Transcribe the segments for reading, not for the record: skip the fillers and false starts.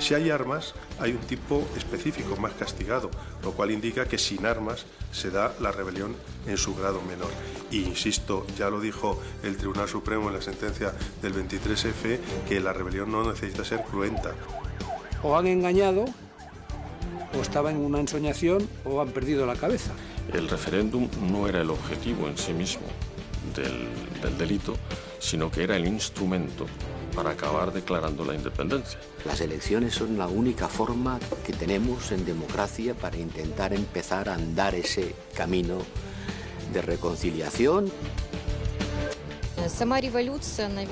Si hay armas, hay un tipo específico más castigado, lo cual indica que sin armas se da la rebelión en su grado menor. Y insisto, ya lo dijo el Tribunal Supremo en la sentencia del 23F, que la rebelión no necesita ser cruenta. O han engañado, o estaban en una ensoñación, o han perdido la cabeza. El referéndum no era el objetivo en sí mismo del delito, sino que era el instrumento para acabar declarando la independencia. Las elecciones son la única forma que tenemos en democracia para intentar empezar a andar ese camino de reconciliación.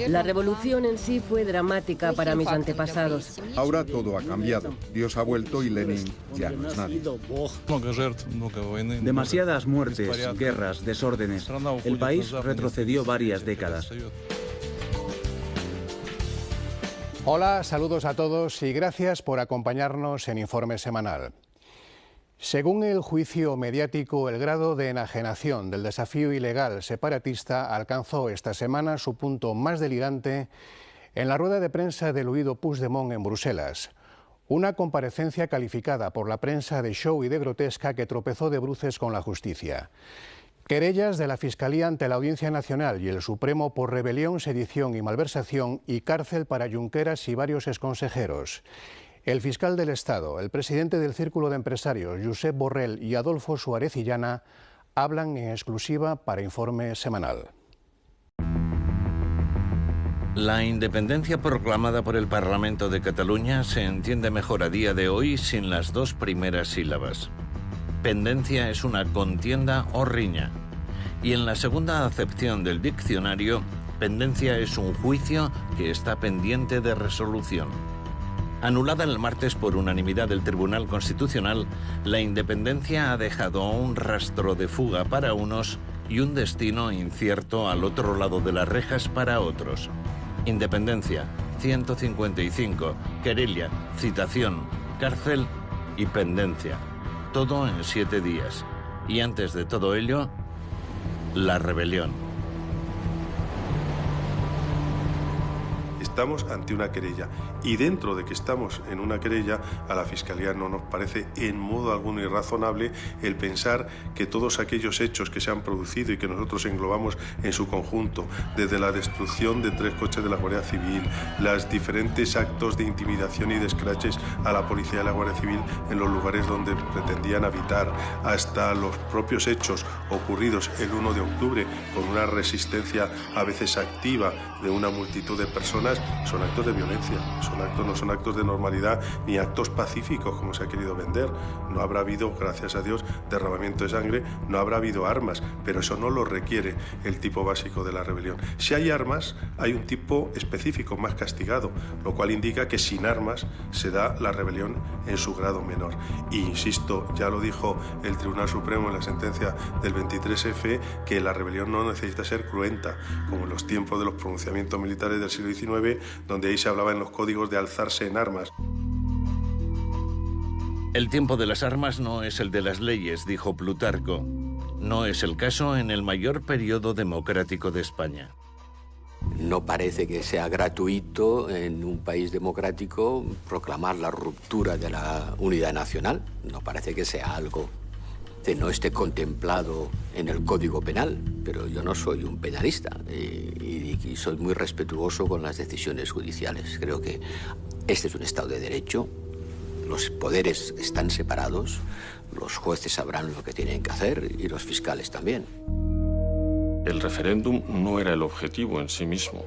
La revolución en sí fue dramática para mis antepasados. Ahora todo ha cambiado. Dios ha vuelto y Lenin ya no es nadie. Demasiadas muertes, guerras, desórdenes. El país retrocedió varias décadas. Hola, saludos a todos y gracias por acompañarnos en Informe Semanal. Según el juicio mediático, el grado de enajenación del desafío ilegal separatista alcanzó esta semana su punto más delirante en la rueda de prensa del huido Puigdemont en Bruselas. Una comparecencia calificada por la prensa de show y de grotesca que tropezó de bruces con la justicia. Querellas de la Fiscalía ante la Audiencia Nacional y el Supremo por rebelión, sedición y malversación y cárcel para Junqueras y varios exconsejeros. El fiscal del Estado, el presidente del Círculo de Empresarios, Josep Borrell, y Adolfo Suárez Illana hablan en exclusiva para Informe Semanal. La independencia proclamada por el Parlamento de Cataluña se entiende mejor a día de hoy sin las dos primeras sílabas. Pendencia es una contienda o riña. Y en la segunda acepción del diccionario, pendencia es un juicio que está pendiente de resolución. Anulada el martes por unanimidad del Tribunal Constitucional, la independencia ha dejado un rastro de fuga para unos y un destino incierto al otro lado de las rejas para otros. Independencia, 155, querella, citación, cárcel y pendencia. Todo en 7 días. Y antes de todo ello, la rebelión. Estamos ante una querella y dentro de que estamos en una querella, a la Fiscalía no nos parece en modo alguno irrazonable el pensar que todos aquellos hechos que se han producido y que nosotros englobamos en su conjunto, desde la destrucción de 3 coches de la Guardia Civil, los diferentes actos de intimidación y de escraches a la policía y la Guardia Civil en los lugares donde pretendían habitar, hasta los propios hechos ocurridos el 1 de octubre con una resistencia a veces activa de una multitud de personas, son actos de violencia, no son actos de normalidad ni actos pacíficos como se ha querido vender. No habrá habido, gracias a Dios, derramamiento de sangre, no habrá habido armas, pero eso no lo requiere el tipo básico de la rebelión. Si hay armas, hay un tipo específico más castigado, lo cual indica que sin armas se da la rebelión en su grado menor. Y insisto, ya lo dijo el Tribunal Supremo en la sentencia del 23F, que la rebelión no necesita ser cruenta, como en los tiempos de los pronunciamientos militares del siglo XIX, donde ahí se hablaba en los códigos de alzarse en armas. El tiempo de las armas no es el de las leyes, dijo Plutarco. No es el caso en el mayor periodo democrático de España. No parece que sea gratuito en un país democrático proclamar la ruptura de la unidad nacional. No parece que sea algo que no esté contemplado en el Código Penal, pero yo no soy un penalista y soy muy respetuoso con las decisiones judiciales. Creo que este es un Estado de Derecho, los poderes están separados, los jueces sabrán lo que tienen que hacer y los fiscales también. El referéndum no era el objetivo en sí mismo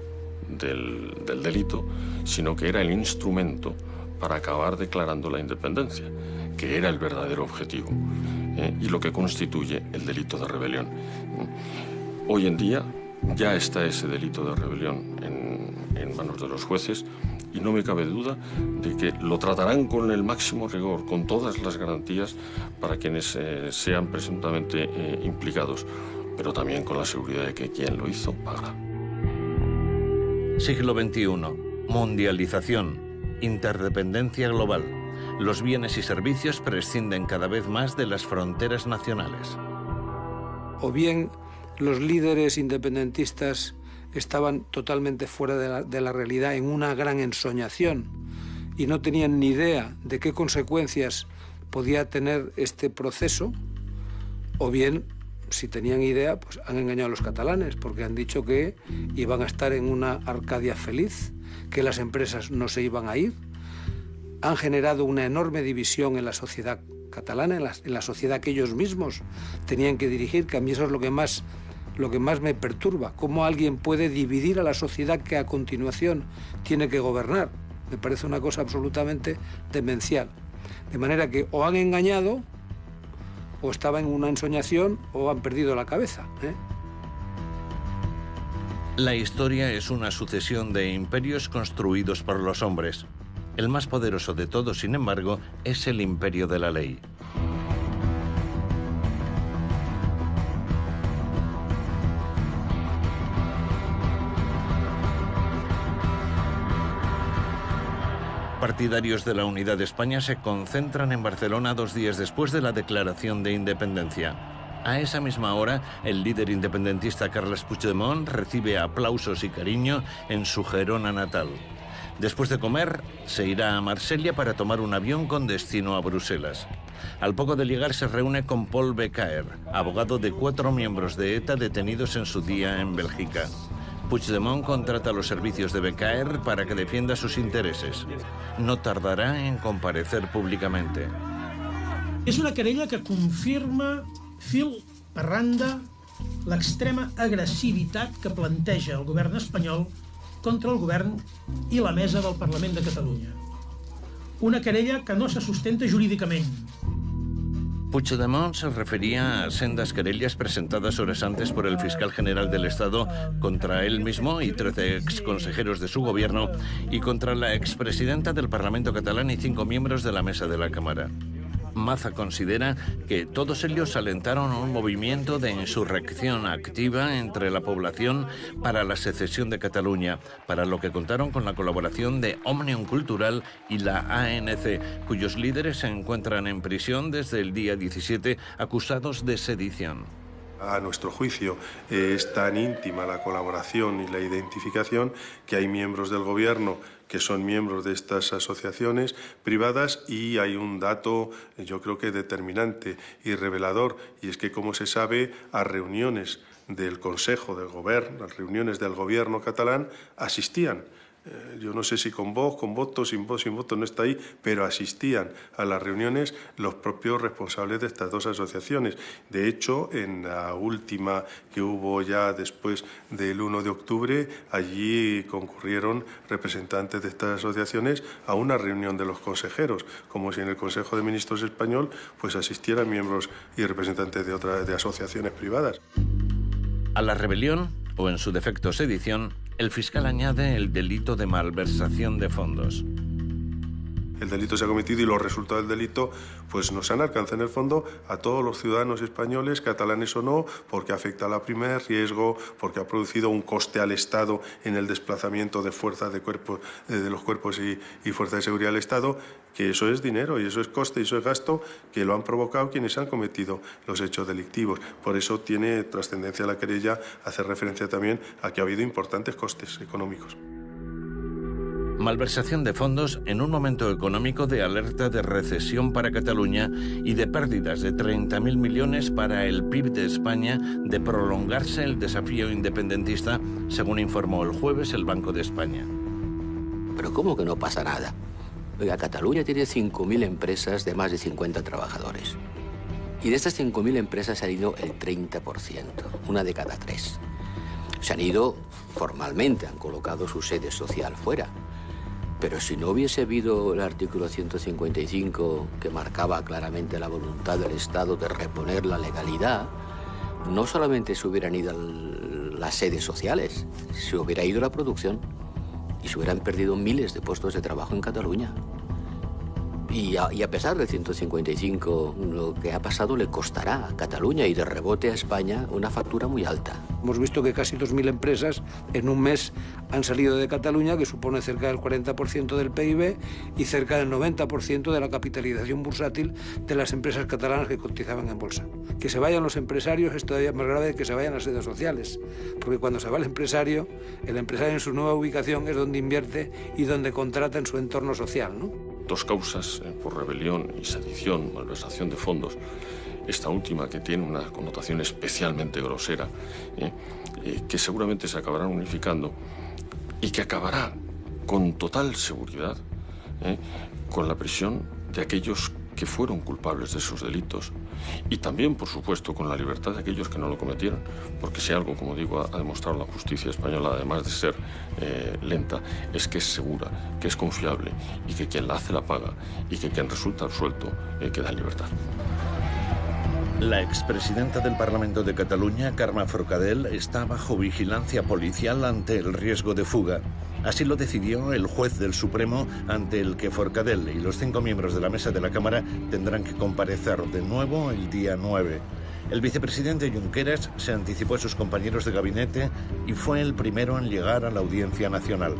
del delito, sino que era el instrumento para acabar declarando la independencia, que era el verdadero objetivo. Y lo que constituye el delito de rebelión. Hoy en día ya está ese delito de rebelión en manos de los jueces y no me cabe duda de que lo tratarán con el máximo rigor, con todas las garantías para quienes sean presuntamente implicados, pero también con la seguridad de que quien lo hizo paga. Siglo XXI, mundialización, interdependencia global. Los bienes y servicios prescinden cada vez más de las fronteras nacionales. O bien los líderes independentistas estaban totalmente fuera de la realidad en una gran ensoñación y no tenían ni idea de qué consecuencias podía tener este proceso, o bien, si tenían idea, pues han engañado a los catalanes, porque han dicho que iban a estar en una Arcadia feliz, que las empresas no se iban a ir. Han generado una enorme división en la sociedad catalana, en la sociedad que ellos mismos tenían que dirigir, que a mí eso es lo que más me perturba. ¿Cómo alguien puede dividir a la sociedad que a continuación tiene que gobernar? Me parece una cosa absolutamente demencial. De manera que o han engañado, o estaba en una ensoñación, o han perdido la cabeza, ¿eh? La historia es una sucesión de imperios construidos por los hombres. El más poderoso de todos, sin embargo, es el imperio de la ley. Partidarios de la unidad de España se concentran en Barcelona 2 días después de la declaración de independencia. A esa misma hora, el líder independentista Carles Puigdemont recibe aplausos y cariño en su Gerona natal. Después de comer, se irá a Marsella para tomar un avión con destino a Bruselas. Al poco de llegar se reúne con Paul Becaer, abogado de 4 miembros de ETA detenidos en su día en Bélgica. Puigdemont contrata los servicios de Becaer para que defienda sus intereses. No tardará en comparecer públicamente. És una querella que confirma fil per randa l'extrema agressivitat que planteja el govern espanyol contra el govern i la mesa del Parlament de Catalunya. Una querella que no se sustenta jurídicament. Puigdemont se refería a sendas querellas presentadas horas antes por el fiscal general del Estado contra él mismo y 13 exconsejeros de su gobierno y contra la expresidenta del Parlamento catalán y 5 miembros de la mesa de la Cámara. Maza considera que todos ellos alentaron un movimiento de insurrección activa entre la población para la secesión de Cataluña, para lo que contaron con la colaboración de Òmnium Cultural y la ANC, cuyos líderes se encuentran en prisión desde el día 17, acusados de sedición. A nuestro juicio es tan íntima la colaboración y la identificación que hay miembros del gobierno que son miembros de estas asociaciones privadas, y hay un dato, yo creo que determinante y revelador, y es que, como se sabe, a reuniones del Consejo del Gobierno, las reuniones del gobierno catalán, asistían. Yo no sé si con voz, con voto, sin voz, no está ahí, pero asistían a las reuniones los propios responsables de estas 2 asociaciones. De hecho, en la última que hubo ya después del 1 de octubre, allí concurrieron representantes de estas asociaciones a una reunión de los consejeros, como si en el Consejo de Ministros español pues asistieran miembros y representantes de asociaciones privadas. A la rebelión, o en su defecto sedición, el fiscal añade el delito de malversación de fondos. El delito se ha cometido y los resultados del delito pues nos han alcanzado en el fondo a todos los ciudadanos españoles, catalanes o no, porque afecta al primer riesgo, porque ha producido un coste al Estado en el desplazamiento de fuerzas de los cuerpos y fuerzas de seguridad del Estado, que eso es dinero y eso es coste y eso es gasto que lo han provocado quienes han cometido los hechos delictivos. Por eso tiene trascendencia la querella, hace referencia también a que ha habido importantes costes económicos. Malversación de fondos en un momento económico de alerta de recesión para Cataluña y de pérdidas de 30.000 millones para el PIB de España de prolongarse el desafío independentista, según informó el jueves el Banco de España. Pero ¿cómo que no pasa nada? Oiga, Cataluña tiene 5.000 empresas de más de 50 trabajadores. Y de estas 5.000 empresas se han ido el 30%, una de cada 3. Se han ido formalmente, han colocado su sede social fuera. Pero si no hubiese habido el artículo 155 que marcaba claramente la voluntad del Estado de reponer la legalidad, no solamente se hubieran ido las sedes sociales, se hubiera ido la producción y se hubieran perdido miles de puestos de trabajo en Cataluña. Y a pesar del 155, lo que ha pasado le costará a Cataluña y de rebote a España una factura muy alta. Hemos visto que casi 2.000 empresas en un mes han salido de Cataluña, que supone cerca del 40% del PIB y cerca del 90% de la capitalización bursátil de las empresas catalanas que cotizaban en bolsa. Que se vayan los empresarios es todavía más grave que se vayan las sedes sociales, porque cuando se va el empresario en su nueva ubicación es donde invierte y donde contrata en su entorno social, ¿no? 2 causas por rebelión y sedición, malversación de fondos. Esta última, que tiene una connotación especialmente grosera, que seguramente se acabarán unificando y que acabará con total seguridad con la prisión de aquellos que fueron culpables de esos delitos y también, por supuesto, con la libertad de aquellos que no lo cometieron, porque si algo, como digo, ha demostrado la justicia española, además de ser lenta, es que es segura, que es confiable y que quien la hace la paga y que quien resulta absuelto queda en libertad. La expresidenta del Parlamento de Cataluña, Carme Forcadell, está bajo vigilancia policial ante el riesgo de fuga. Así lo decidió el juez del Supremo, ante el que Forcadell y los 5 miembros de la mesa de la Cámara tendrán que comparecer de nuevo el día 9. El vicepresidente Junqueras se anticipó a sus compañeros de gabinete y fue el primero en llegar a la Audiencia Nacional.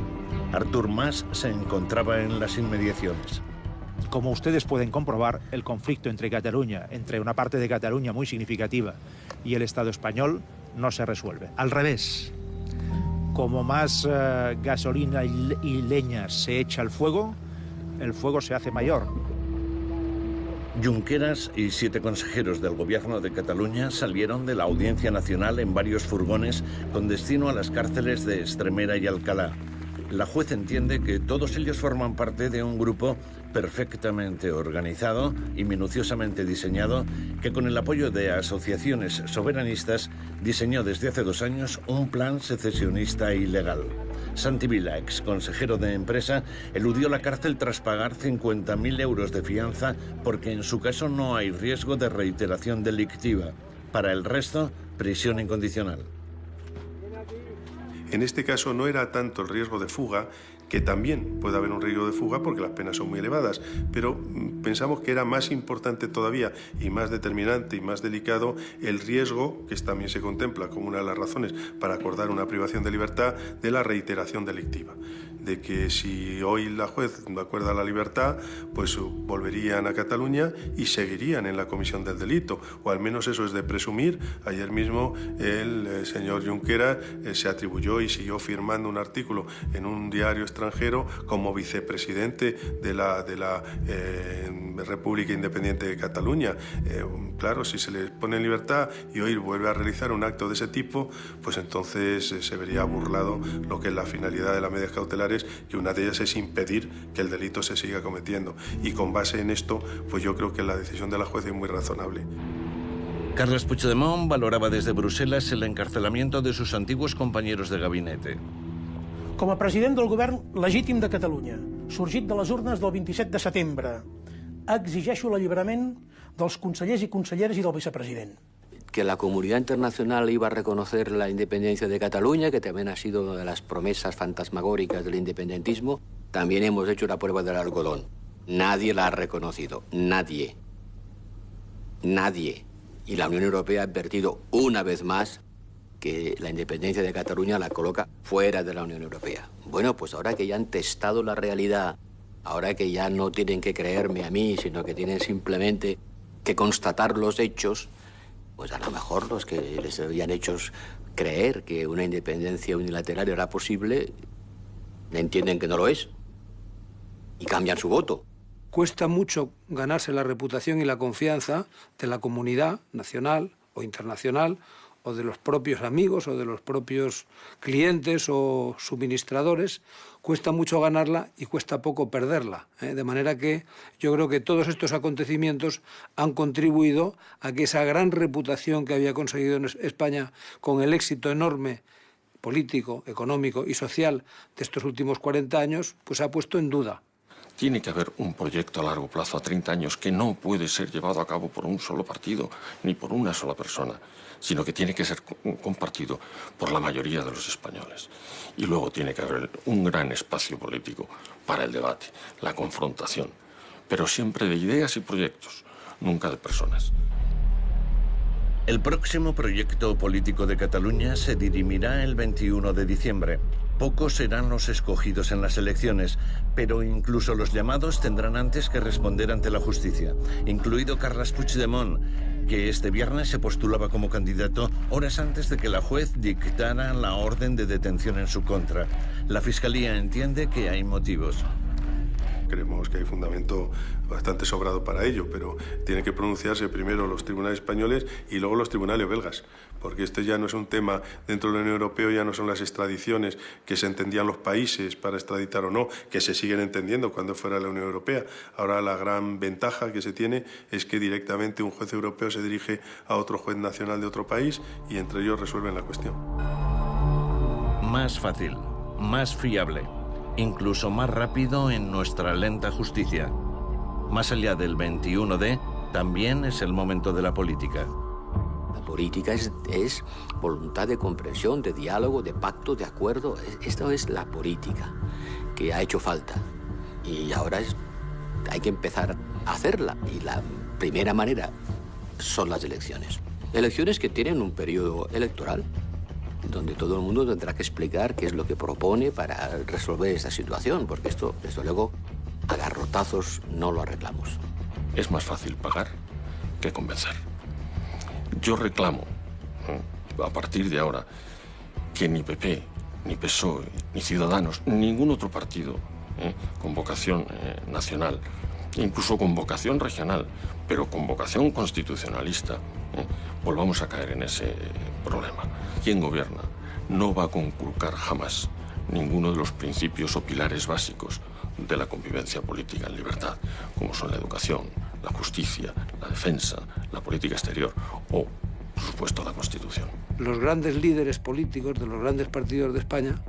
Artur Mas se encontraba en las inmediaciones. Como ustedes pueden comprobar, el conflicto entre Cataluña, entre una parte de Cataluña muy significativa y el Estado español, no se resuelve. Al revés, como más gasolina y leña se echa al fuego, el fuego se hace mayor. Junqueras y 7 consejeros del gobierno de Cataluña salieron de la Audiencia Nacional en varios furgones con destino a las cárceles de Extremera y Alcalá. La juez entiende que todos ellos forman parte de un grupo perfectamente organizado y minuciosamente diseñado que, con el apoyo de asociaciones soberanistas, diseñó desde hace 2 años un plan secesionista ilegal. Santi Vila, ex consejero de empresa, eludió la cárcel tras pagar 50.000 euros de fianza porque en su caso no hay riesgo de reiteración delictiva. Para el resto, prisión incondicional. En este caso no era tanto el riesgo de fuga, que también puede haber un riesgo de fuga porque las penas son muy elevadas, pero pensamos que era más importante todavía y más determinante y más delicado el riesgo, que también se contempla como una de las razones para acordar una privación de libertad, de la reiteración delictiva. De que si hoy la juez acuerda la libertad, pues volverían a Cataluña y seguirían en la comisión del delito, o al menos eso es de presumir. Ayer mismo el señor Junqueras se atribuyó y siguió firmando un artículo en un diario extranjero como vicepresidente de la República Independiente de Cataluña. Claro, si se le pone en libertad y hoy vuelve a realizar un acto de ese tipo, pues entonces se vería burlado lo que es la finalidad de las medidas cautelares, que una de ellas es impedir que el delito se siga cometiendo. Y con base en esto, pues yo creo que la decisión de la juez es muy razonable. Carles Puigdemont valoraba desde Bruselas el encarcelamiento de sus antiguos compañeros de gabinete. Com a president del govern legítim de Catalunya, sorgit de les urnes del 27 de setembre, exigeixo l'alliberament dels consellers i conselleres i del vicepresident. Que la comunidad internacional iba a reconocer la independencia de Cataluña, que también ha sido una de las promesas fantasmagóricas del independentismo, también hemos hecho la prueba del algodón. Nadie la ha reconocido. Nadie. Nadie. Y la Unión Europea ha advertido una vez más que la independencia de Cataluña la coloca fuera de la Unión Europea. Bueno, pues ahora que ya han testado la realidad, ahora que ya no tienen que creerme a mí, sino que tienen simplemente que constatar los hechos, pues a lo mejor los que les habían hecho creer que una independencia unilateral era posible, entienden que no lo es y cambian su voto. Cuesta mucho ganarse la reputación y la confianza de la comunidad nacional o internacional, o de los propios amigos, o de los propios clientes o suministradores. Cuesta mucho ganarla y cuesta poco perderla. De manera que yo creo que todos estos acontecimientos han contribuido a que esa gran reputación que había conseguido en España con el éxito enorme político, económico y social de estos últimos 40 años, pues se ha puesto en duda. Tiene que haber un proyecto a largo plazo, a 30 años, que no puede ser llevado a cabo por un solo partido, ni por una sola persona, sino que tiene que ser compartido por la mayoría de los españoles. Y luego tiene que haber un gran espacio político para el debate, la confrontación, pero siempre de ideas y proyectos, nunca de personas. El próximo proyecto político de Cataluña se dirimirá el 21 de diciembre. Pocos serán los escogidos en las elecciones, pero incluso los llamados tendrán antes que responder ante la justicia, incluido Carles Puigdemont, que este viernes se postulaba como candidato horas antes de que la juez dictara la orden de detención en su contra. La Fiscalía entiende que hay motivos. Creemos que hay fundamento bastante sobrado para ello, pero tienen que pronunciarse primero los tribunales españoles y luego los tribunales belgas, porque este ya no es un tema dentro de la Unión Europea, ya no son las extradiciones que se entendían los países para extraditar o no, que se siguen entendiendo cuando fuera la Unión Europea. Ahora la gran ventaja que se tiene es que directamente un juez europeo se dirige a otro juez nacional de otro país y entre ellos resuelven la cuestión. Más fácil, más fiable, incluso más rápido en nuestra lenta justicia. Más allá del 21D, también es el momento de la política. La política es voluntad de comprensión, de diálogo, de pacto, de acuerdo. Esto es la política que ha hecho falta. Y ahora hay que empezar a hacerla. Y la primera manera son las elecciones. Elecciones que tienen un periodo electoral, donde todo el mundo tendrá que explicar qué es lo que propone para resolver esta situación, porque esto luego a garrotazos no lo arreglamos. Es más fácil pagar que convencer. Yo reclamo, a partir de ahora, que ni PP, ni PSOE, ni Ciudadanos, ningún otro partido con vocación nacional, incluso con vocación regional, pero con vocación constitucionalista, volvamos a caer en ese problema. Quien gobierna no va a conculcar jamás ninguno de los principios o pilares básicos de la convivencia política en libertad, como son la educación, la justicia, la defensa, la política exterior o, por supuesto, la Constitución. Los grandes líderes políticos de los grandes partidos de España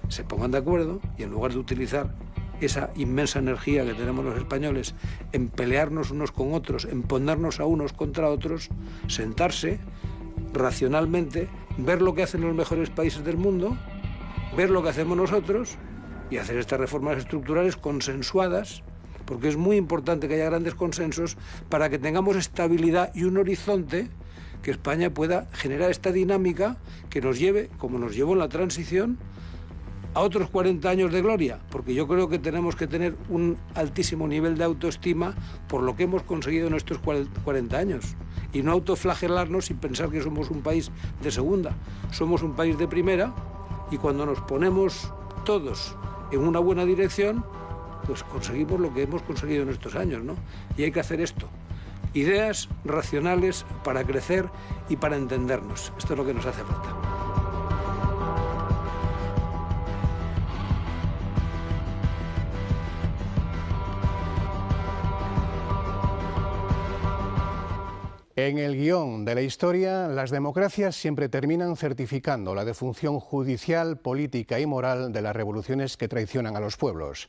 se pongan de acuerdo y en lugar de utilizar esa inmensa energía que tenemos los españoles en pelearnos unos con otros, en ponernos a unos contra otros, sentarse racionalmente, ver lo que hacen los mejores países del mundo, ver lo que hacemos nosotros y hacer estas reformas estructurales consensuadas, porque es muy importante que haya grandes consensos para que tengamos estabilidad y un horizonte que España pueda generar esta dinámica que nos lleve, como nos llevó en la transición, a otros 40 años de gloria, porque yo creo que tenemos que tener un altísimo nivel de autoestima por lo que hemos conseguido en estos 40 años y no autoflagelarnos y pensar que somos un país de segunda. Somos un país de primera y cuando nos ponemos todos en una buena dirección, pues conseguimos lo que hemos conseguido en estos años, ¿no? Y hay que hacer esto. Ideas racionales para crecer y para entendernos. Esto es lo que nos hace falta. En el guión de la historia, las democracias siempre terminan certificando la defunción judicial, política y moral de las revoluciones que traicionan a los pueblos.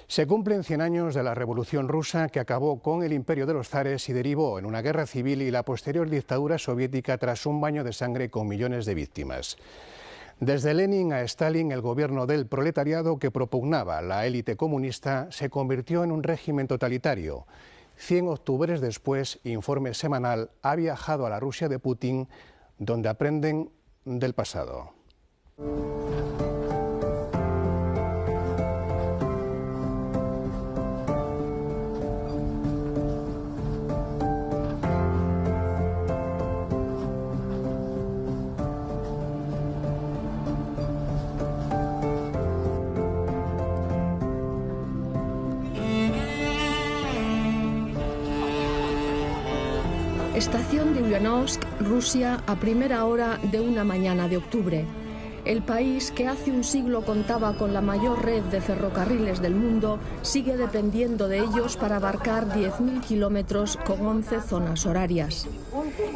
Se cumplen 100 años de la Revolución Rusa que acabó con el imperio de los zares y derivó en una guerra civil y la posterior dictadura soviética tras un baño de sangre con millones de víctimas. Desde Lenin a Stalin, el gobierno del proletariado que propugnaba la élite comunista se convirtió en un régimen totalitario. 100 octubres después, Informe Semanal ha viajado a la Rusia de Putin, donde aprenden del pasado. Estación de Ulyanovsk, Rusia, a primera hora de una mañana de octubre. El país, que hace un siglo contaba con la mayor red de ferrocarriles del mundo, sigue dependiendo de ellos para abarcar 10.000 kilómetros con 11 zonas horarias.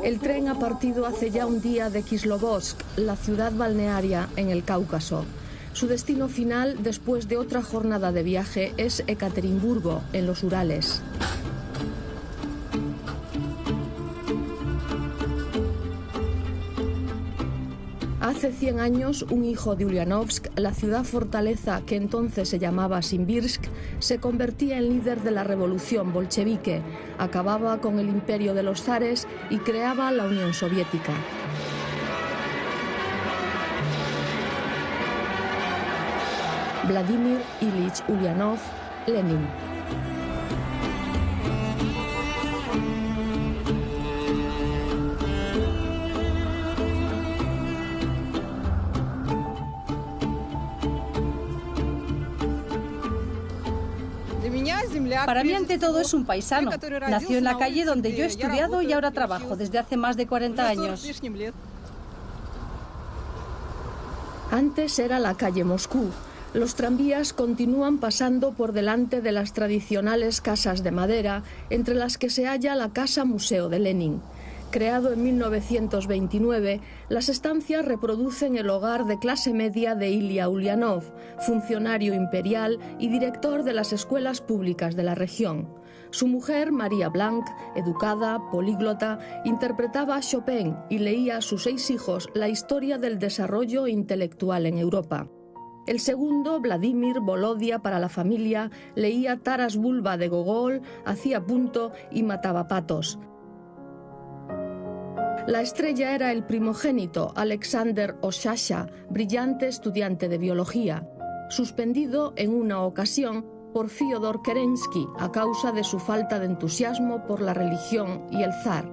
El tren ha partido hace ya un día de Kislovodsk, la ciudad balnearia en el Cáucaso. Su destino final, después de otra jornada de viaje, es Ekaterimburgo, en los Urales. Hace Hace 100 años, un hijo de Ulianovsk, la ciudad fortaleza que entonces se llamaba Simbirsk, se convertía en líder de la revolución bolchevique, acababa con el imperio de los zares y creaba la Unión Soviética. Vladimir Ilich Ulyanov, Lenin. Para mí, ante todo, es un paisano. Nació en la calle donde yo he estudiado y ahora trabajo desde hace más de 40 años. Antes era la calle Moscú. Los tranvías continúan pasando por delante de las tradicionales casas de madera, entre las que se halla la Casa Museo de Lenin. Creado en 1929, las estancias reproducen el hogar de clase media de Ilya Ulyanov, funcionario imperial y director de las escuelas públicas de la región. Su mujer, María Blanc, educada, políglota, interpretaba a Chopin y leía a sus 6 hijos la historia del desarrollo intelectual en Europa. El segundo, Vladimir, Volodia para la familia, leía Taras Bulba de Gogol, hacía punto y mataba patos. La estrella era el primogénito, Alexander Oshasha, brillante estudiante de biología, suspendido en una ocasión por Fyodor Kerensky a causa de su falta de entusiasmo por la religión y el zar.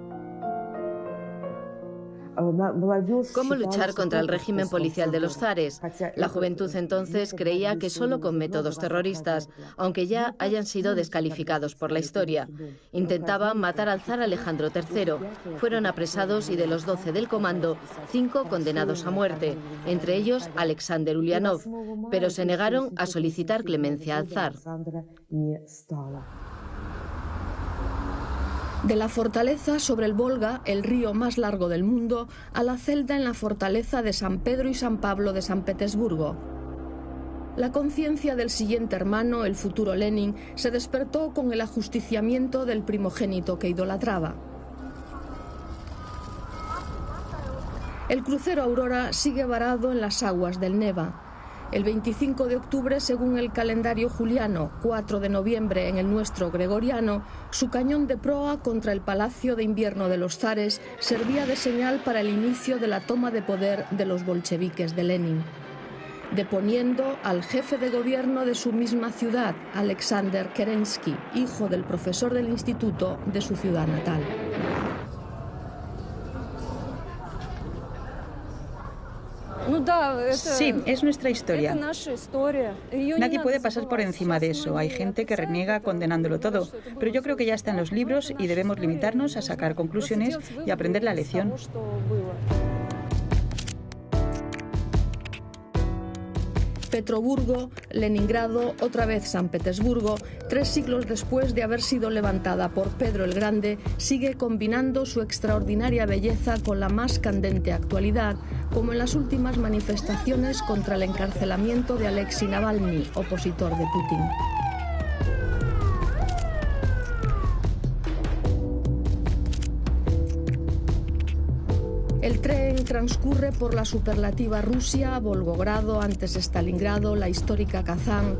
¿Cómo luchar contra el régimen policial de los zares? La juventud entonces creía que solo con métodos terroristas, aunque ya hayan sido descalificados por la historia. Intentaban matar al zar Alejandro III. Fueron apresados y de los 12 del comando, 5 condenados a muerte, entre ellos Alexander Ulyanov, pero se negaron a solicitar clemencia al zar. De la fortaleza sobre el Volga, el río más largo del mundo, a la celda en la fortaleza de San Pedro y San Pablo de San Petersburgo. La conciencia del siguiente hermano, el futuro Lenin, se despertó con el ajusticiamiento del primogénito que idolatraba. El crucero Aurora sigue varado en las aguas del Neva. El 25 de octubre, según el calendario juliano, 4 de noviembre en el nuestro gregoriano, su cañón de proa contra el Palacio de Invierno de los Zares servía de señal para el inicio de la toma de poder de los bolcheviques de Lenin, deponiendo al jefe de gobierno de su misma ciudad, Alexander Kerensky, hijo del profesor del instituto de su ciudad natal. Sí, es nuestra historia. Nadie puede pasar por encima de eso. Hay gente que reniega condenándolo todo, pero yo creo que ya está en los libros y debemos limitarnos a sacar conclusiones y aprender la lección. Petroburgo, Leningrado, otra vez San Petersburgo, 3 siglos después de haber sido levantada por Pedro el Grande, sigue combinando su extraordinaria belleza con la más candente actualidad, como en las últimas manifestaciones contra el encarcelamiento de Alexei Navalny, opositor de Putin. El tren transcurre por la superlativa Rusia, Volgogrado, antes Stalingrado, la histórica Kazán,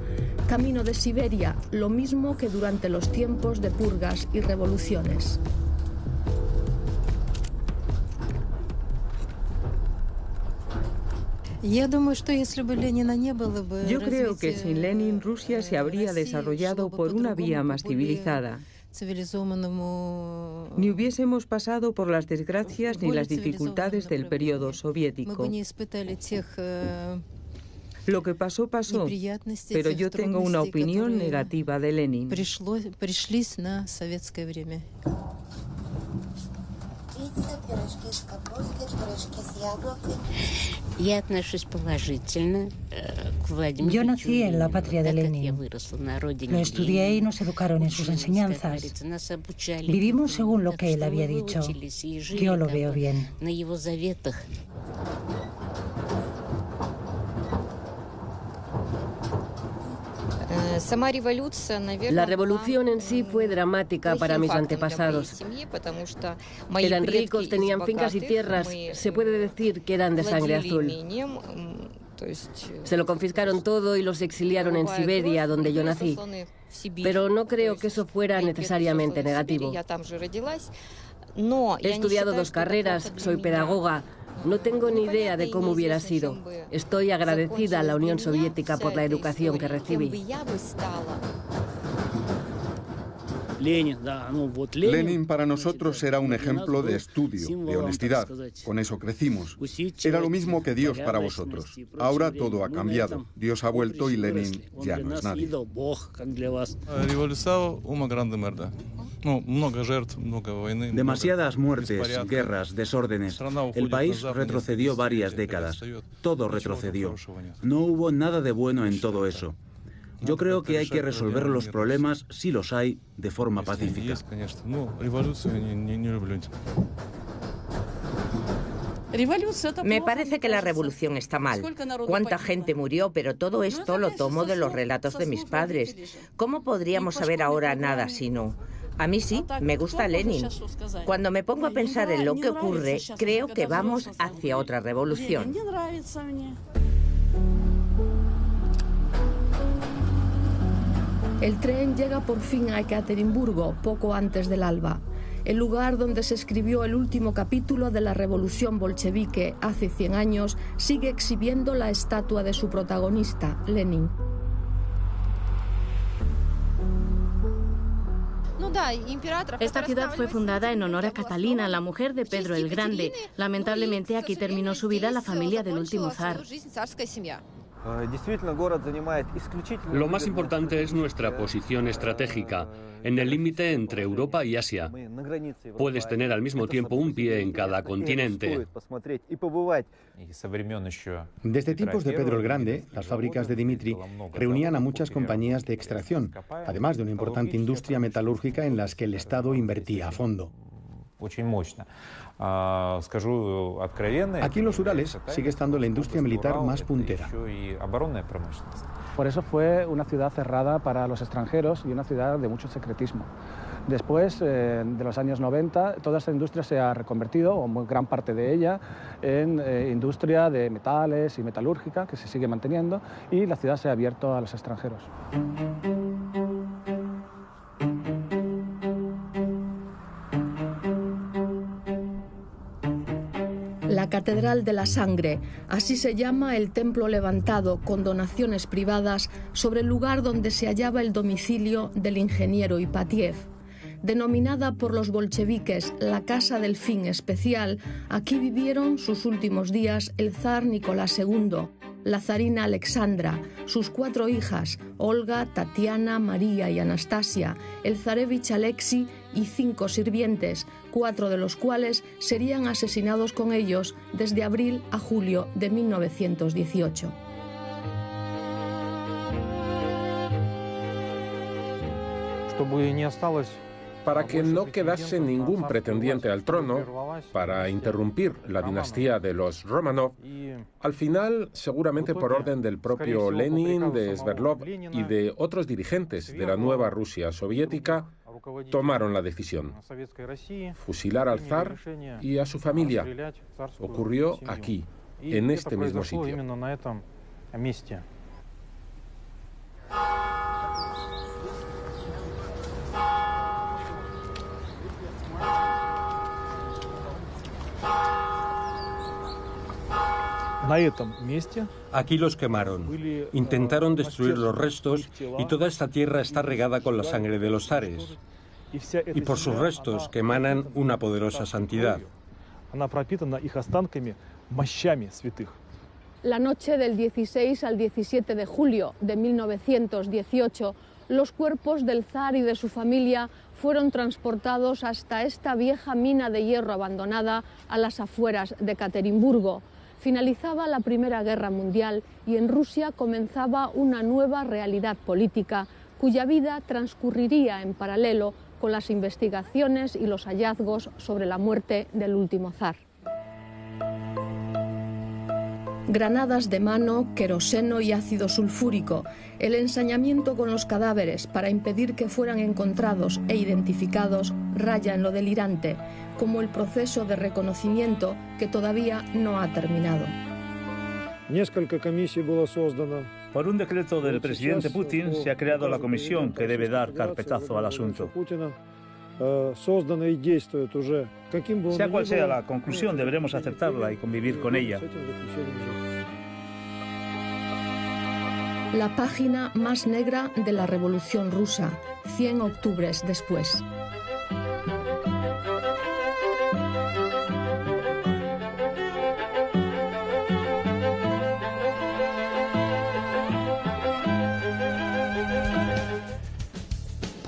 camino de Siberia, lo mismo que durante los tiempos de purgas y revoluciones. Yo creo que sin Lenin Rusia se habría desarrollado por una vía más civilizada. Ni hubiésemos pasado por las desgracias ni las dificultades del periodo soviético. Lo que pasó, pasó, pero yo tengo una opinión negativa de Lenin. Yo nací en la patria de Lenin. Lo estudié y nos educaron en sus enseñanzas. Vivimos según lo que él había dicho. Yo lo veo bien. La revolución en sí fue dramática para mis antepasados. Eran ricos, tenían fincas y tierras. Se puede decir que eran de sangre azul. Se lo confiscaron todo y los exiliaron en Siberia, donde yo nací. Pero no creo que eso fuera necesariamente negativo. He estudiado 2 carreras, soy pedagoga. No tengo ni idea de cómo hubiera sido. Estoy agradecida a la Unión Soviética por la educación que recibí. Lenin para nosotros era un ejemplo de estudio, de honestidad. Con eso crecimos. Era lo mismo que Dios para vosotros. Ahora todo ha cambiado. Dios ha vuelto y Lenin ya no es nadie. Demasiadas muertes, guerras, desórdenes. El país retrocedió varias décadas. Todo retrocedió. No hubo nada de bueno en todo eso. Yo creo que hay que resolver los problemas, si los hay, de forma pacífica. Me parece que la revolución está mal. ¿Cuánta gente murió? Pero todo esto lo tomo de los relatos de mis padres. ¿Cómo podríamos saber ahora nada si no? A mí sí, me gusta Lenin. Cuando me pongo a pensar en lo que ocurre, creo que vamos hacia otra revolución. El tren llega por fin a Ekaterimburgo poco antes del alba, el lugar donde se escribió el último capítulo de la revolución bolchevique hace 100 años, sigue exhibiendo la estatua de su protagonista, Lenin. Esta ciudad fue fundada en honor a Catalina, la mujer de Pedro el Grande. Lamentablemente aquí terminó su vida la familia del último zar. Lo más importante es nuestra posición estratégica, en el límite entre Europa y Asia. Puedes tener al mismo tiempo un pie en cada continente. Desde tiempos de Pedro el Grande, las fábricas de Dmitri reunían a muchas compañías de extracción, además de una importante industria metalúrgica en las que el Estado invertía a fondo. Aquí en los Urales sigue estando la industria militar más puntera. Por eso fue una ciudad cerrada para los extranjeros y una ciudad de mucho secretismo. Después, de los años 90, toda esta industria se ha reconvertido, o gran parte de ella, en industria de metales y metalúrgica, que se sigue manteniendo, y la ciudad se ha abierto a los extranjeros. La Catedral de la Sangre, así se llama el templo levantado con donaciones privadas sobre el lugar donde se hallaba el domicilio del ingeniero Ipatiev. Denominada por los bolcheviques la Casa del Fin Especial, aquí vivieron sus últimos días el zar Nicolás II, la zarina Alexandra, sus 4 hijas, Olga, Tatiana, María y Anastasia, el zarevich Alexei y 5 sirvientes, 4 de los cuales serían asesinados con ellos desde abril a julio de 1918. Para que no quedase ningún pretendiente al trono, para interrumpir la dinastía de los Romanov, al final, seguramente por orden del propio Lenin, de Sverdlov y de otros dirigentes de la nueva Rusia soviética, tomaron la decisión: fusilar al zar y a su familia. Ocurrió aquí, en este mismo sitio. Aquí los quemaron. Intentaron destruir los restos y toda esta tierra está regada con la sangre de los zares. Y por sus restos que emanan una poderosa santidad. La noche del 16 al 17 de julio de 1918, los cuerpos del zar y de su familia fueron transportados hasta esta vieja mina de hierro abandonada a las afueras de Ekaterimburgo. Finalizaba la Primera Guerra Mundial y en Rusia comenzaba una nueva realidad política cuya vida transcurriría en paralelo con las investigaciones y los hallazgos sobre la muerte del último zar. granadas de mano, queroseno y ácido sulfúrico, el ensañamiento con los cadáveres para impedir que fueran encontrados e identificados raya en lo delirante, como el proceso de reconocimiento que todavía no ha terminado. Por un decreto del presidente Putin se ha creado la comisión que debe dar carpetazo al asunto. Sea cual sea la conclusión, deberemos aceptarla y convivir con ella. La página más negra de la Revolución Rusa, 100 octubres después.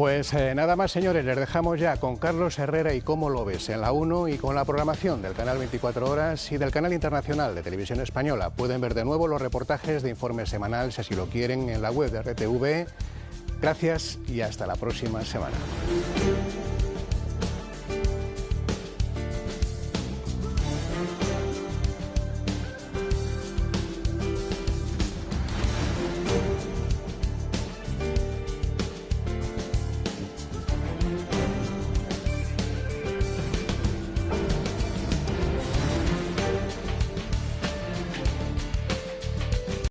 Pues nada más, señores, les dejamos ya con Carlos Herrera y Cómo lo ves en la 1 y con la programación del canal 24 Horas y del canal internacional de Televisión Española. Pueden ver de nuevo los reportajes de Informe Semanal, si así lo quieren, en la web de RTV. Gracias y hasta la próxima semana.